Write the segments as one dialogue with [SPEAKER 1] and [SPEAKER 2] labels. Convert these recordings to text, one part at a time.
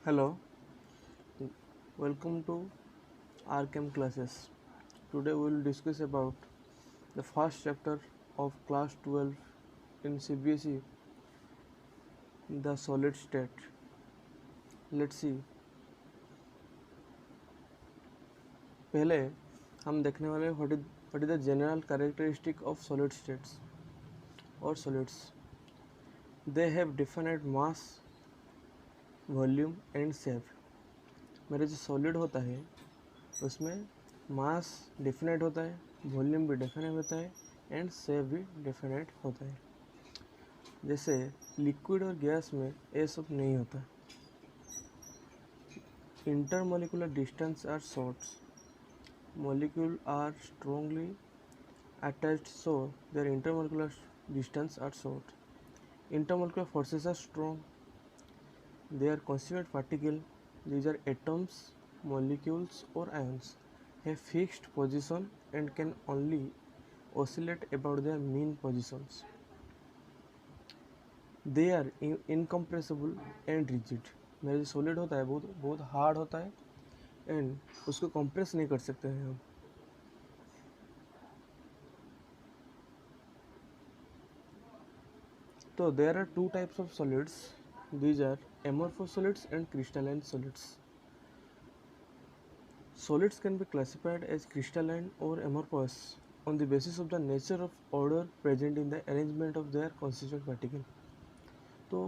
[SPEAKER 1] Hello, welcome to RChem classes. Today we will discuss about the first chapter of class 12 in CBSE, the solid state. Let's see. पहले हम देखने वाले what is the general characteristic of solid states or solids. They have definite mass, volume and shape. मेरे जो solid होता है उसमें मास definite होता है, वॉल्यूम भी डेफिनेट होता है एंड शेप भी डेफिनेट होता है। जैसे लिक्विड और गैस में ये सब नहीं होता। Intermolecular distance are short, molecule are strongly attached, so their intermolecular distance are short. Intermolecular forces are strong. They are constituent particle. These are atoms, molecules or ions. Have fixed position and can only oscillate about their mean positions. They are incompressible and rigid. मेरा जो solid होता है बहुत बहुत hard होता है and उसको compress नहीं कर सकते हैं हम। तो there are two types of solids, these are amorphous solids and crystalline solids. Solids can be classified as crystalline or amorphous on the basis of the nature of order present in the arrangement of their constituent particle. तो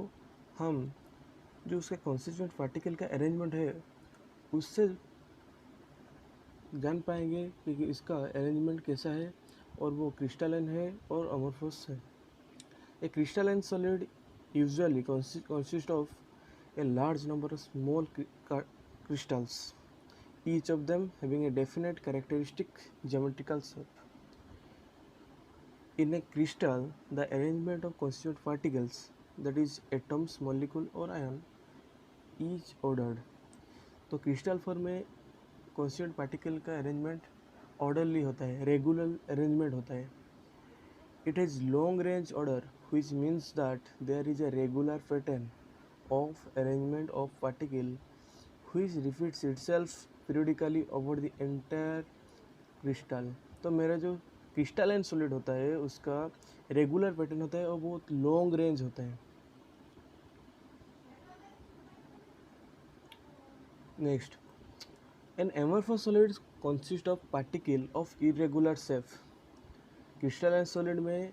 [SPEAKER 1] हम जो उसके constituent particle का arrangement है उससे जान पाएंगे कि इसका अरेंजमेंट कैसा है और वो क्रिस्टलाइन है और अमोर्फस है। A crystalline solid usually consist of a large number of small crystals, each of them having a definite characteristic geometrical shape. In a crystal, the arrangement of constituent particles, that is atoms, molecule or ion, is ordered. तो crystal form में constituent particle का arrangement orderly होता है, regular arrangement होता है। It is long range order which means that there is a regular pattern of arrangement of particle which repeats itself periodically over the entire crystal. तो मेरा जो crystalline solid होता है उसका रेगुलर पैटर्न होता है और बहुत लॉन्ग रेंज होता है। Next, an amorphous solid consists of particle of irregular shape. Crystalline solid में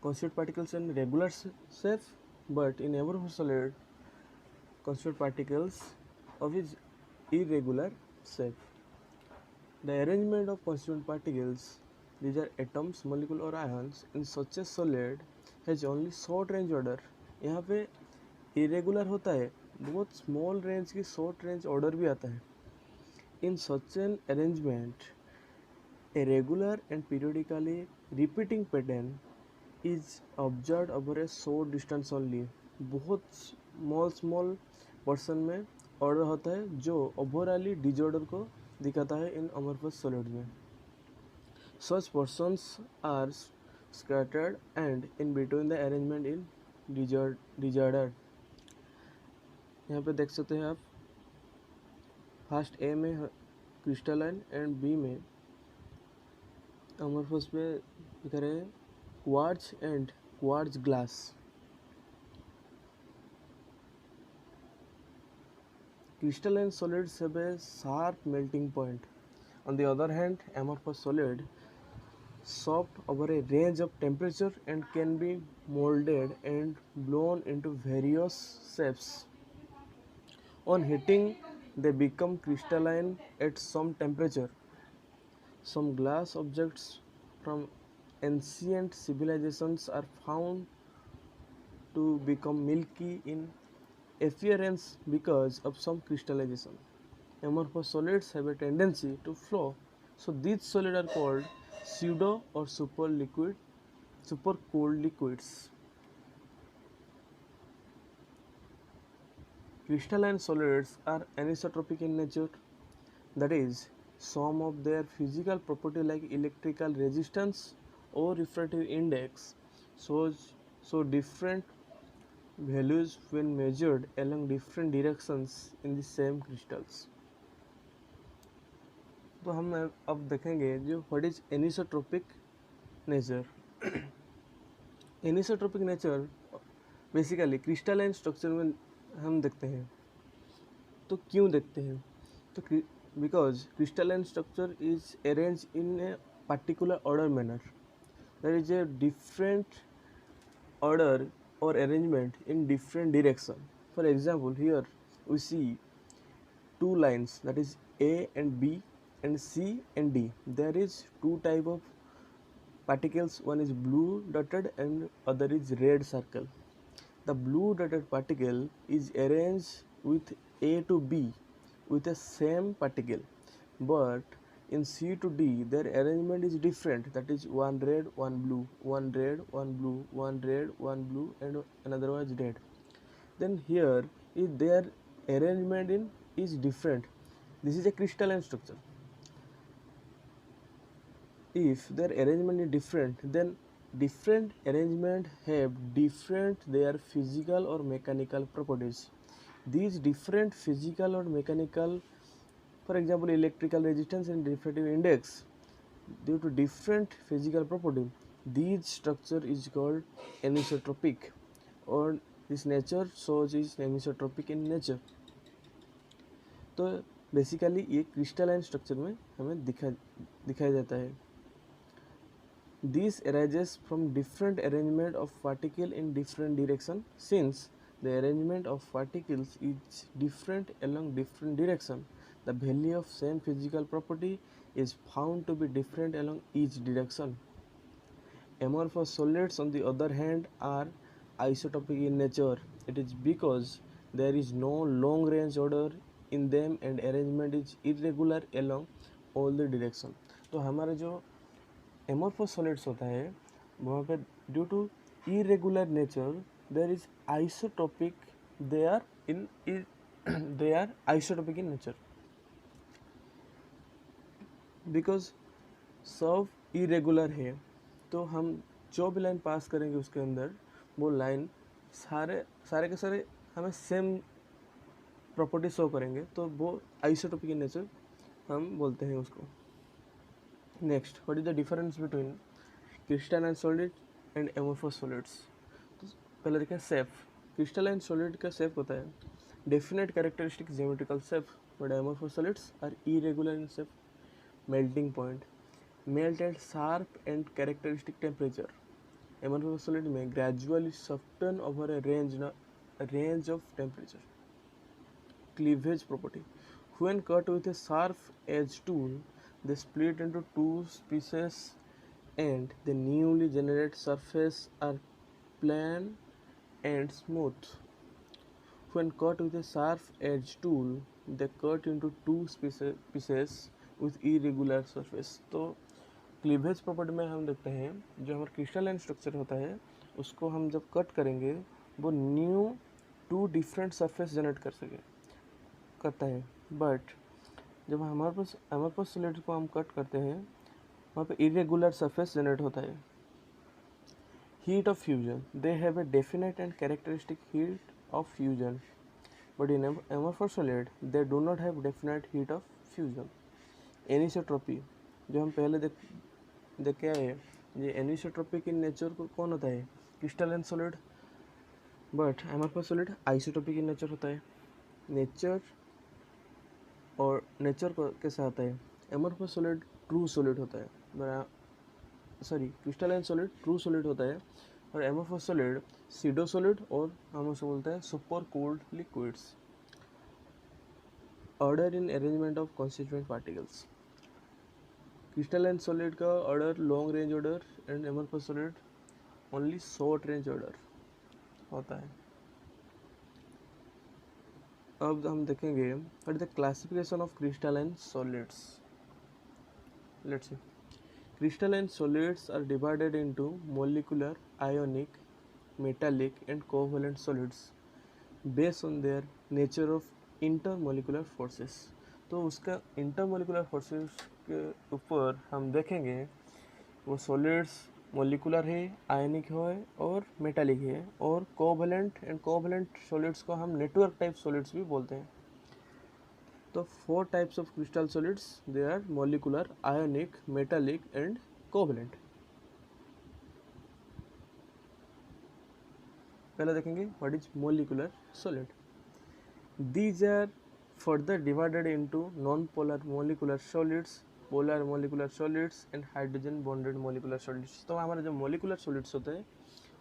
[SPEAKER 1] constituent particles in regular shape, but in amorphous solid constituent particles of its irregular shape. The arrangement of constituent particles, these are atoms, molecule or ions, in such a solid has only short range order. यहाँ पे irregular होता है, बहुत small range की short range order भी आता है। In such an arrangement, a regular and periodically repeating pattern is observed over a short distance only. बहुत small पर्सन में ऑर्डर होता है जो ओवरऑली डिजॉर्डर को दिखाता है इन अमorphous सॉलिड में। Such persons are scattered and in between the arrangement in disordered. यहाँ पे देख सकते हैं आप, फर्स्ट ए में क्रिस्टलाइन एंड बी में अमorphous पे दिखा रहे हैं quartz and quartz glass. Crystalline solids have a sharp melting point. On the other hand, amorphous solid soft over a range of temperature and can be molded and blown into various shapes. On heating, they become crystalline at some temperature. Some glass objects from ancient civilizations are found to become milky in appearance because of some crystallization. Amorphous solids have a tendency to flow, so these solids are called pseudo or super cooled liquids. Crystalline solids are anisotropic in nature, that is, some of their physical property like electrical resistance or refractive index shows so different values when measured along different directions in the same crystals. तो हम अब देखेंगे जो what is anisotropic nature. Anisotropic nature basically crystalline structure में हम देखते हैं. तो क्यों देखते हैं? तो because crystalline structure is arrange in A particular order manner. There is a different order or arrangement in different direction. For example, here we see two lines, that is A and B and C and D. There is two type of particles, one is blue dotted and other is red circle. The blue dotted particle is arranged with A to B with the same particle, but in C to D their arrangement is different, that is one red, one blue, one red, one blue, one red, one blue and another one is red. Then here if their arrangement is different, this is a crystalline structure. If their arrangement is different, then different arrangement have different their physical or mechanical properties. These different physical or mechanical, for example electrical resistance and refractive index, due to different physical property, these structure is called anisotropic, or this nature shows is anisotropic in nature. तो basically ये crystalline structure में हमें दिखाया जाता है. This arises from different arrangement of particle in different direction. Since the arrangement of particles is different along different direction, the value of same physical property is found to be different along each direction. Amorphous solids on the other hand are isotopic in nature. It is because there is no long range order in them and arrangement is irregular along all the direction. तो हमारा जो amorphous solids होता है वहाँ पे due to irregular nature there is isotopic, they are isotopic in nature. Because सब irregular है तो हम जो भी लाइन पास करेंगे उसके अंदर वो लाइन सारे के सारे हमें सेम प्रॉपर्टी शो करेंगे, तो वो आइसोटोपिक इन नेचर हम बोलते हैं उसको. Next, what is the difference between crystalline solid and amorphous solids. तो पहले देखें शेप. क्रिस्टलाइन सॉलिड का शेप होता है definite characteristic geometrical shape, but amorphous solids are irregular in shape. Melting point, melt at sharp and characteristic temperature. Amorphous solid में gradually soften over a range of temperature. Cleavage property, when cut with a sharp edge tool they split into two pieces and the newly generated surface are plain and smooth. When cut with a sharp edge tool they cut into two pieces with irregular surface. तो cleavage property में हम देखते हैं जो हमारा crystalline structure होता है उसको हम जब कट करेंगे वो new two different surface generate करता है. बट जब हमारे पास सॉलिड को हम कट करते हैं वहाँ पे इरेगुलर सरफेस जनरेट होता है. Heat of fusion, they have a definite and characteristic heat of fusion, but in amorphous solid they do not have definite heat of fusion. Anisotropy जो हम पहले देख के आए, ये एनिसोट्रोपिक इन नेचर को कौन होता है? Crystalline solid. But amorphous solid isotropic in nature होता है. नेचर और नेचर को कैसा होता है? एमोर्फस सॉलिड ट्रू सॉलिड होता है, क्रिस्टलाइन सॉलिड ट्रू सॉलिड होता है और एमोर्फस सॉलिड सीडो सॉलिड और हम उसे बोलते हैं super cold liquids. Order in arrangement of constituent particles. Crystalline solid का order long range order and amorphous solid only short range order होता है. अब हम देखेंगे what is the classification of crystalline solids. Let's see. Crystalline solids are divided into molecular, ionic, metallic and covalent solids based on their nature of intermolecular forces. तो उसका intermolecular forces के ऊपर हम देखेंगे वो solids मोलिकुलर है, आयनिक है और मेटालिक है, और कोवैलेंट एंड कोवैलेंट सॉलिड्स को हम नेटवर्क टाइप सॉलिड्स भी बोलते हैं। तो 4 types of crystal solids, they are molecular, ionic, metallic and covalent. पहले देखेंगे what is molecular solid. These are further divided into non-polar molecular solids, polar molecular solids and hydrogen bonded molecular solids। तो हमारे जो molecular solids होते हैं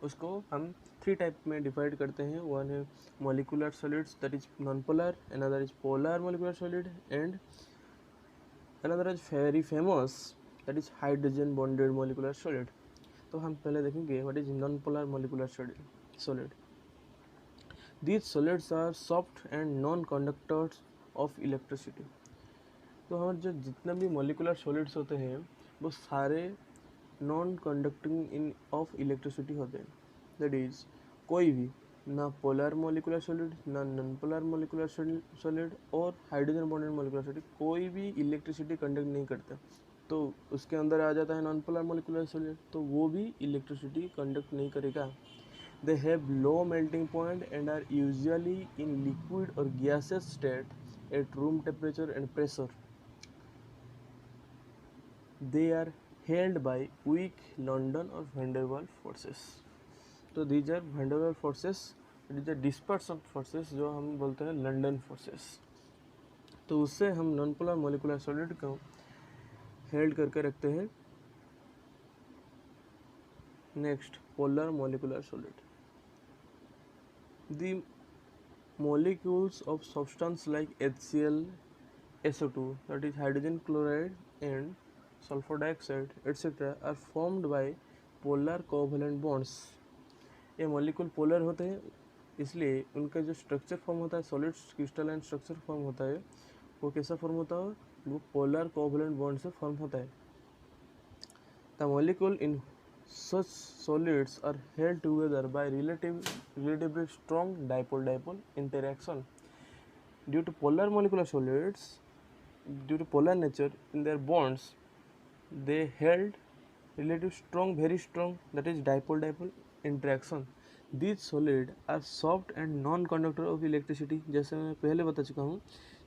[SPEAKER 1] उसको हम 3 type में डिवाइड करते हैं। वन है molecular solids that is non-polar, another is polar molecular solid and another is very famous that is hydrogen bonded molecular solid। तो हम पहले देखेंगे what is non-polar molecular solid। These solids are soft and non-conductors of electricity। तो हमारे जो जितने भी molecular solids होते हैं वो सारे non conducting in of electricity होते हैं। दैट इज कोई भी ना पोलर मोलिकुलर सॉलिड, ना नॉन पोलर मोलिकुलर सॉलिड और हाइड्रोजन बॉन्डेड मोलिकुलर सॉलिड कोई भी इलेक्ट्रिसिटी कंडक्ट नहीं करता। तो उसके अंदर आ जाता है नॉन पोलर मोलिकुलर सॉलिड, तो वो भी इलेक्ट्रिसिटी कंडक्ट नहीं करेगा। They have low melting point and are usually in liquid or gaseous state at room temperature and pressure. They are held by weak London or van der Waals forces। तो these are van der Waals forces, it is the dispersion forces जो हम बोलते हैं London forces. तो उससे हम non polar molecular solid को held करके रखते हैं। Next polar molecular solid. The molecules of substance like HCl, SO2, that is hydrogen chloride and sulfur dioxide etc. are formed by polar covalent bonds। ये molecule polar होते हैं, इसलिए उनका जो स्ट्रक्चर फॉर्म होता है, सॉलिड क्रिस्टलाइन स्ट्रक्चर फॉर्म होता है, वो कैसा फॉर्म होता है, वो पोलर कोवैलेंट बॉन्ड से फॉर्म होता है। The molecule in such solids are held together by relatively strong dipole-dipole interaction। Due to polar molecular solids, due to polar nature in their bonds, they held relatively strong, very strong, that is dipole-dipole interaction। These solids are soft and non-conductor of electricity। जैसे मैं पहले बता चुका हूँ,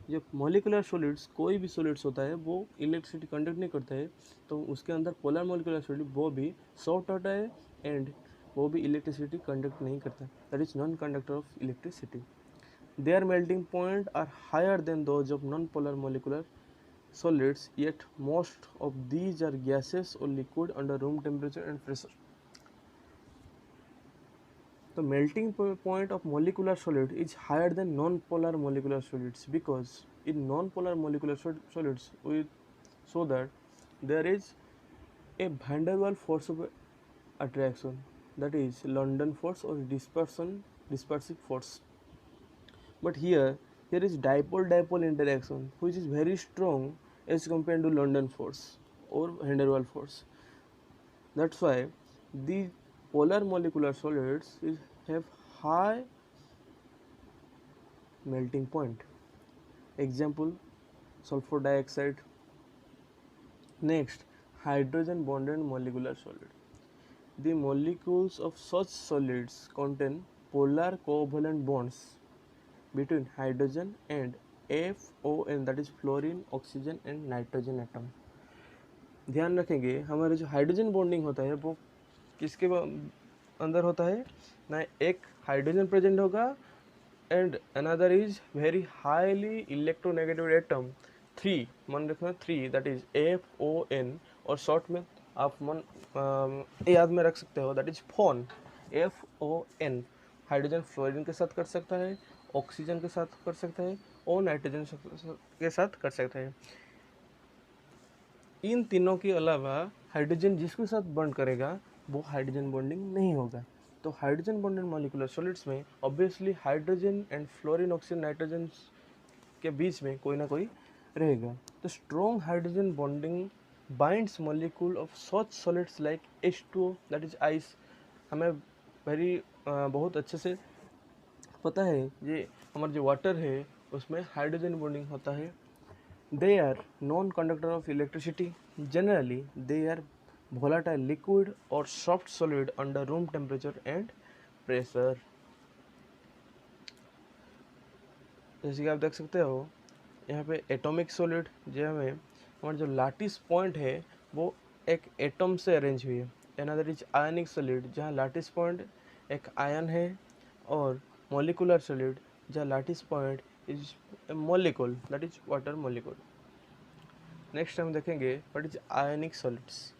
[SPEAKER 1] जब molecular solids, कोई भी solids होता है वो इलेक्ट्रिसिटी कंडक्ट नहीं करता है, तो उसके अंदर पोलर मोलिकुलर सॉलिड वो भी सॉफ्ट होता है एंड वो भी इलेक्ट्रिसिटी कंडक्ट नहीं करता, that is non conductor of electricity. Their melting point are higher than those of non polar molecular solids, yet most of these are gases or liquid under room temperature and pressure। The melting point of molecular solid is higher than non-polar molecular solids because in non-polar molecular solids we show that there is a van der Waals force of attraction, that is London force or dispersive force। But here is dipole-dipole interaction which is very strong as compared to London force or van der Waals force। That's why the polar molecular solids have high melting point। Example, sulfur dioxide। Next, hydrogen bonded molecular solid। The molecules of such solids contain polar covalent bonds between hydrogen and FON, that is fluorine, oxygen and nitrogen atom। ध्यान रखेंगे हमारे जो hydrogen bonding होता है वो किसके अंदर होता है, ना एक हाइड्रोजन प्रेजेंट होगा and another is very highly electronegative atom 3, मन रखना 3, दैट इज FON, और शॉर्ट में आप मन याद में रख सकते हो, that is phone, FON। Hydrogen fluorine के साथ कर सकता है, ऑक्सीजन के साथ कर सकता है और नाइट्रोजन के साथ कर सकता है। इन तीनों के अलावा हाइड्रोजन जिसके साथ बॉन्ड करेगा वो हाइड्रोजन बॉन्डिंग नहीं होगा। तो हाइड्रोजन बॉन्डेड मॉलिक्यूलर सॉलिड्स में obviously hydrogen and fluorine, oxygen, nitrogen के बीच में कोई ना कोई रहेगा। तो strong hydrogen bonding binds molecule of such solids like H2O, that is ice. हमें बहुत अच्छे से पता है ये हमारा जो वाटर है उसमें हाइड्रोजन बॉन्डिंग होता है। They are non-conductor of electricity। Generally, they are volatile liquid or soft solid under room temperature and pressure। जैसे कि आप देख सकते हो यहाँ पे एटॉमिक सॉलिड जो हमें हमारा जो लाटिस पॉइंट है वो एक एटम से अरेंज हुई है। अनदर इज आयनिक सॉलिड जहाँ लाटिस पॉइंट एक आयन है, और मोलिकुलर सॉलिड जहाँ lattice point is molecule that is water molecule. Next हम देखेंगे what is ionic solids.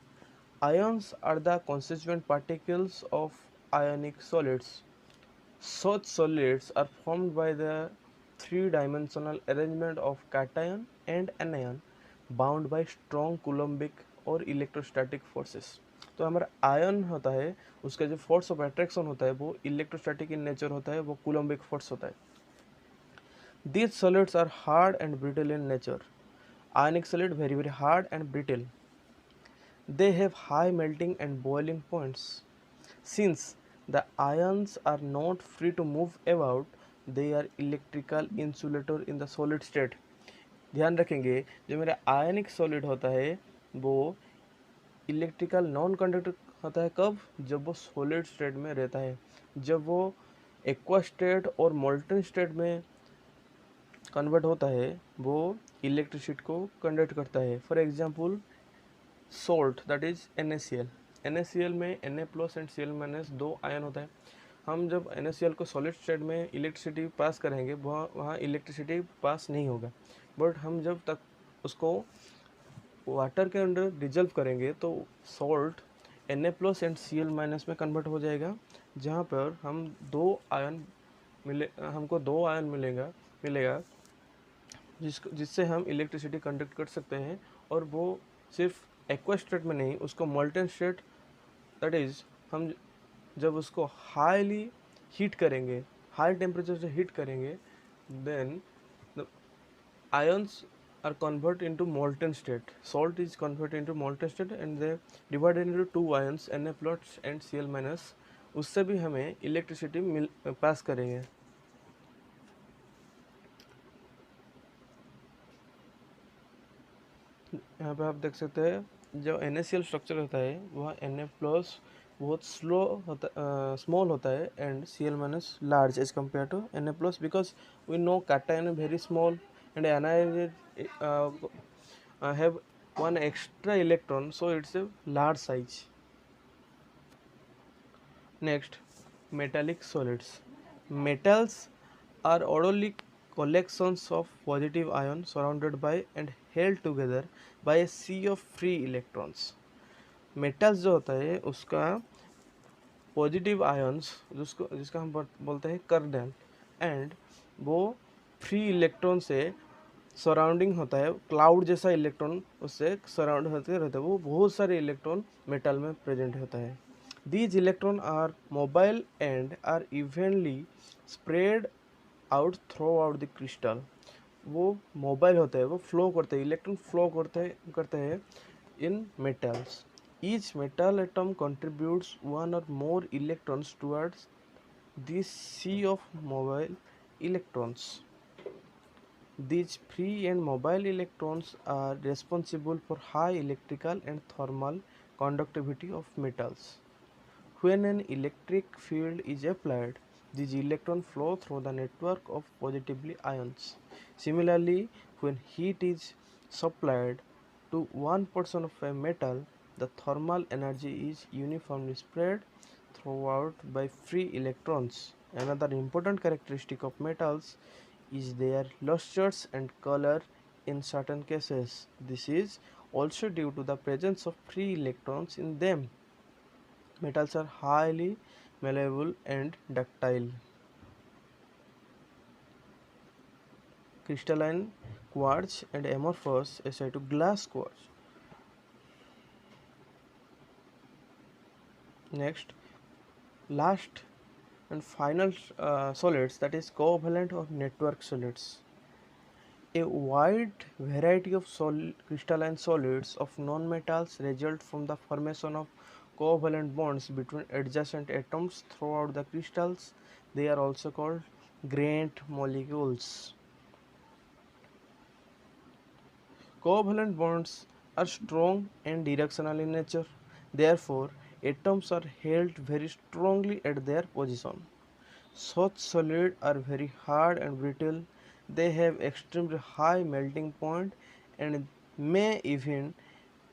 [SPEAKER 1] Ions are the constituent particles of ionic solids. Such solids are formed by the three-dimensional arrangement of cation and anion bound by strong coulombic और electrostatic forces. तो हमारा ion होता है उसका जो force of attraction होता है वो इलेक्ट्रोस्टैटिक इन नेचर होता है, वो कूलम्बिक फोर्स होता है। These solids are hard and brittle in nature. Ionic solid very hard and brittle. They have high melting and boiling points. Since the ions are not free to move about, they are electrical insulator in the solid state। ध्यान रखेंगे जो मेरा आयनिक solid होता है वो electrical non conductor होता है कब, जब वो सॉलिड स्टेट में रहता है। जब वो एक्वा स्टेट और मोल्टन स्टेट में कन्वर्ट होता है वो इलेक्ट्रिसिटी को कंडक्ट करता है। For example salt that is NaCl। NaCl में Na plus and Cl minus दो आयन होता है। हम जब NaCl को सॉलिड स्टेट में इलेक्ट्रिसिटी पास करेंगे वहाँ इलेक्ट्रिसिटी पास नहीं होगा, बट हम जब तक उसको वाटर के अंदर डिजल्व करेंगे तो salt Na plus and Cl minus में कन्वर्ट हो जाएगा, जहाँ पर हमको दो आयन मिलेगा जिससे हम इलेक्ट्रिसिटी कंडक्ट कर सकते हैं। और वो सिर्फ एक्वा स्टेट में नहीं, उसको मोल्टन स्टेट दैट इज हम जब उसको हाईली हीट करेंगे, हाई टेम्परेचर से हीट करेंगे, then the ions are converted into molten state. Salt is converted into molten state and they divided into two ions Na plus and Cl minus। उससे भी हमें electricity pass करेंगे। यहाँ पे आप देख सकते हैं जो NaCl स्ट्रक्चर होता है वह Na प्लस बहुत स्मॉल होता है and Cl minus large as compare to Na plus, because we know cation very small and anion have one extra electron, so it's a large size। Next, metallic solids। Metals are orderly collections of positive ions surrounded by and held together by a sea of free electrons। Metals जो होता है उसका positive ions जिसका हम बोलते हैं colonel, and वो free electron से सराउंडिंग होता है, क्लाउड जैसा इलेक्ट्रॉन उससे सराउंड होते रहता है, वो बहुत सारे इलेक्ट्रॉन मेटल में प्रेजेंट होता है। These electron are mobile and are evenly spread out throughout the crystal. वो मोबाइल होता है, वो फ्लो करते हैं, इलेक्ट्रॉन फ्लो करते हैं in metals. Each metal atom contributes one or more electrons towards this sea of mobile electrons। These free and mobile electrons are responsible for high electrical and thermal conductivity of metals। When an electric field is applied, these electrons flow through the network of positively ions। Similarly, when heat is supplied to one portion of a metal, the thermal energy is uniformly spread throughout by free electrons। Another important characteristic of metals is their lustres and color in certain cases. This is also due to the presence of free electrons in them। Metals are highly malleable and ductile। Crystalline quartz and amorphous aside to glass quartz। Next, last and final solids, that is covalent or network solids। A wide variety of crystalline solids of non-metals result from the formation of covalent bonds between adjacent atoms throughout the crystals। They are also called grained molecules। Covalent bonds are strong and directional in nature. Therefore, atoms are held very strongly at their position. Such solids are very hard and brittle. They have extremely high melting point and may even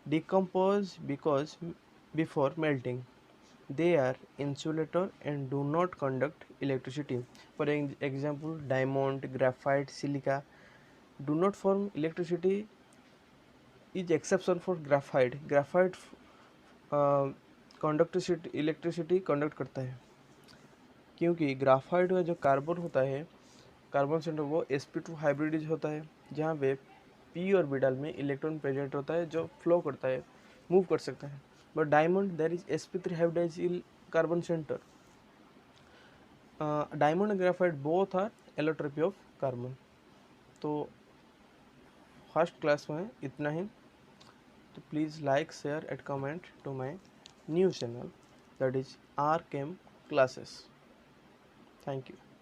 [SPEAKER 1] decompose because before melting. They are insulator and do not conduct electricity. For example, diamond, graphite, silica do not form electricity is exception for graphite. Graphite conductivity electricity conduct करता है क्योंकि graphite का जो carbon होता है carbon centre वो sp2 hybridise होता है जहाँ पे p ऑर्बिटल में इलेक्ट्रॉन प्रेजेंट होता है जो फ्लो करता है मूव कर सकता है but diamond there is sp3 hybridise in carbon centre diamond and graphite both are allotropy of carbon तो फर्स्ट क्लास में इतना ही तो please like share and comment to my new channel that is RChem classes. Thank you.